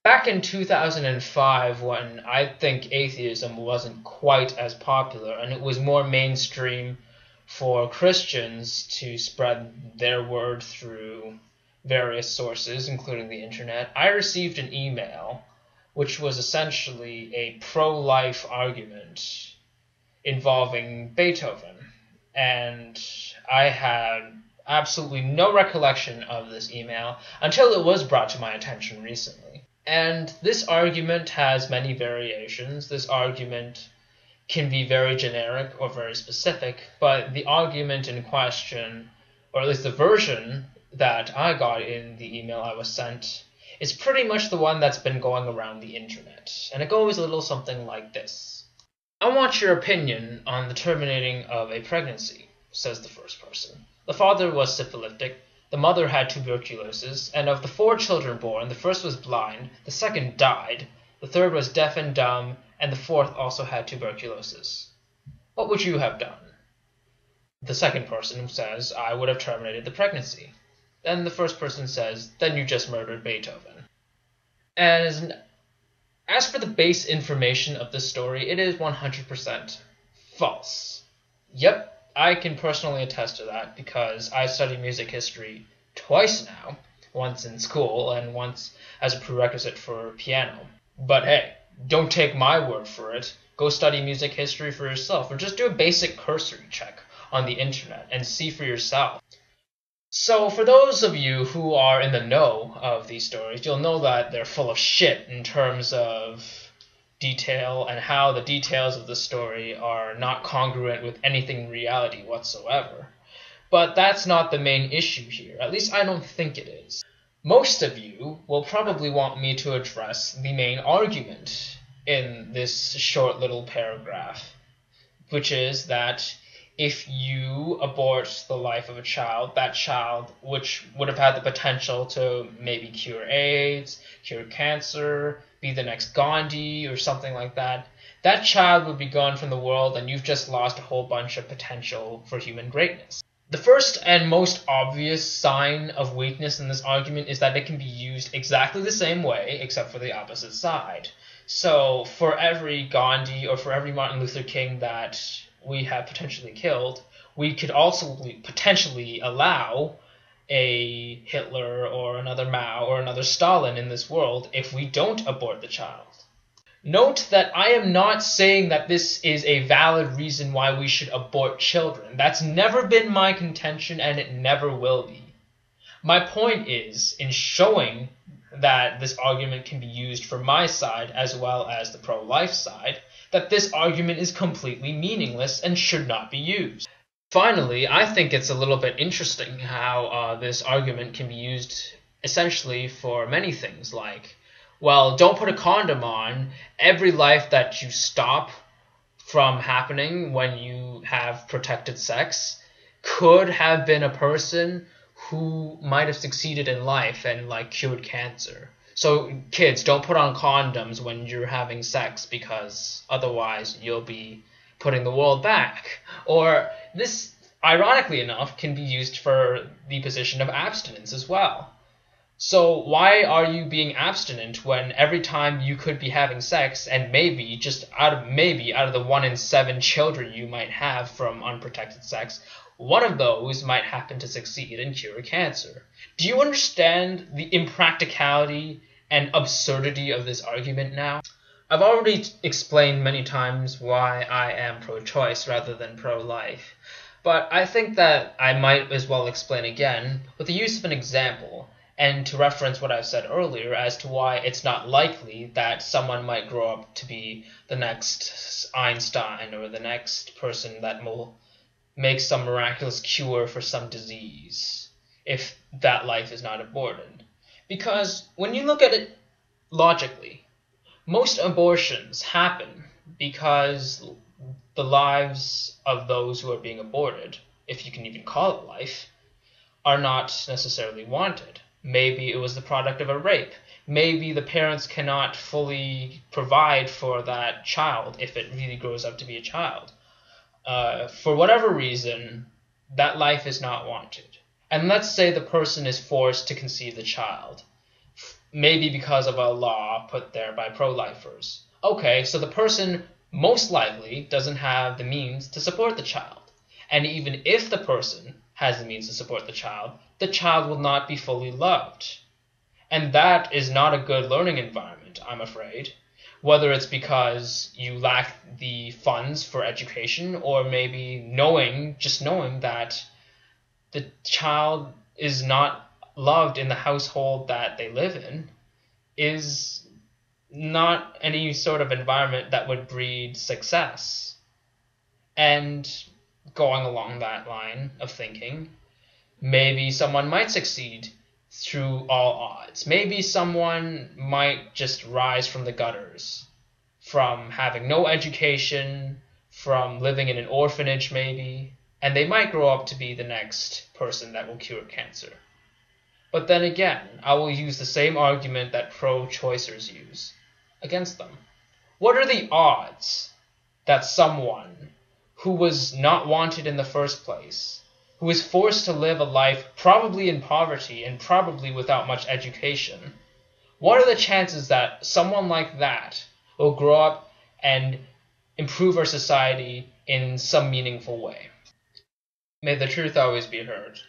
Back in 2005, when I think atheism wasn't quite as popular and it was more mainstream for Christians to spread their word through various sources, including the internet, I received an email which was essentially a pro-life argument involving Beethoven. And I had absolutely no recollection of this email until it was brought to my attention recently. And this argument has many variations. This argument can be very generic or very specific, but the argument in question, or at least the version that I got in the email I was sent, is pretty much the one that's been going around the internet. And it goes a little something like this. I want your opinion on the terminating of a pregnancy, says the first person. The father was syphilitic, the mother had tuberculosis, and of the 4 children born, the first was blind, the second died, the third was deaf and dumb, and the fourth also had tuberculosis. What would you have done? The second person says, I would have terminated the pregnancy. Then the first person says, then you just murdered Beethoven. And as for the base information of this story, it is 100% false. Yep, I can personally attest to that because I studied music history twice now, once in school and once as a prerequisite for piano. But hey, don't take my word for it. Go study music history for yourself, or just do a basic cursory check on the internet and see for yourself. So for those of you who are in the know of these stories, you'll know that they're full of shit in terms of detail and how the details of the story are not congruent with anything in reality whatsoever. But that's not the main issue here. At least I don't think it is. Most of you will probably want me to address the main argument in this short little paragraph, which is that if you abort the life of a child, that child, which would have had the potential to maybe cure AIDS, cure cancer, be the next Gandhi or something like that, that child would be gone from the world and you've just lost a whole bunch of potential for human greatness. The first and most obvious sign of weakness in this argument is that it can be used exactly the same way, except for the opposite side. So for every Gandhi or for every Martin Luther King that we have potentially killed, we could also potentially allow a Hitler or another Mao or another Stalin in this world if we don't abort the child. Note that I am not saying that this is a valid reason why we should abort children. That's never been my contention and it never will be. My point is, in showing that this argument can be used for my side as well as the pro-life side, that this argument is completely meaningless and should not be used. Finally, I think it's a little bit interesting how this argument can be used essentially for many things, like, well, don't put a condom on. Every life that you stop from happening when you have protected sex could have been a person who might have succeeded in life and like cured cancer. So kids, don't put on condoms when you're having sex because otherwise you'll be putting the world back. Or this, ironically enough, can be used for the position of abstinence as well. So why are you being abstinent when every time you could be having sex and maybe, just out of the 1 in 7 children you might have from unprotected sex, one of those might happen to succeed and cure cancer? Do you understand the impracticality and absurdity of this argument now? I've already explained many times why I am pro-choice rather than pro-life, but I think that I might as well explain again with the use of an example, and to reference what I've said earlier as to why it's not likely that someone might grow up to be the next Einstein or the next person that will make some miraculous cure for some disease if that life is not aborted. Because when you look at it logically, most abortions happen because the lives of those who are being aborted, if you can even call it life, are not necessarily wanted. Maybe it was the product of a rape. Maybe the parents cannot fully provide for that child if it really grows up to be a child. For whatever reason, that life is not wanted. And let's say the person is forced to conceive the child. maybe because of a law put there by pro-lifers. Okay, so the person most likely doesn't have the means to support the child. And even if the person has the means to support the child will not be fully loved. And that is not a good learning environment, I'm afraid. Whether it's because you lack the funds for education, or maybe just knowing that the child is not loved in the household that they live in, is not any sort of environment that would breed success. And going along that line of thinking, maybe someone might succeed through all odds. Maybe someone might just rise from the gutters, from having no education, from living in an orphanage maybe, and they might grow up to be the next person that will cure cancer. But then again, I will use the same argument that pro-choicers use against them. What are the odds that someone who was not wanted in the first place, who was forced to live a life probably in poverty and probably without much education, what are the chances that someone like that will grow up and improve our society in some meaningful way? May the truth always be heard.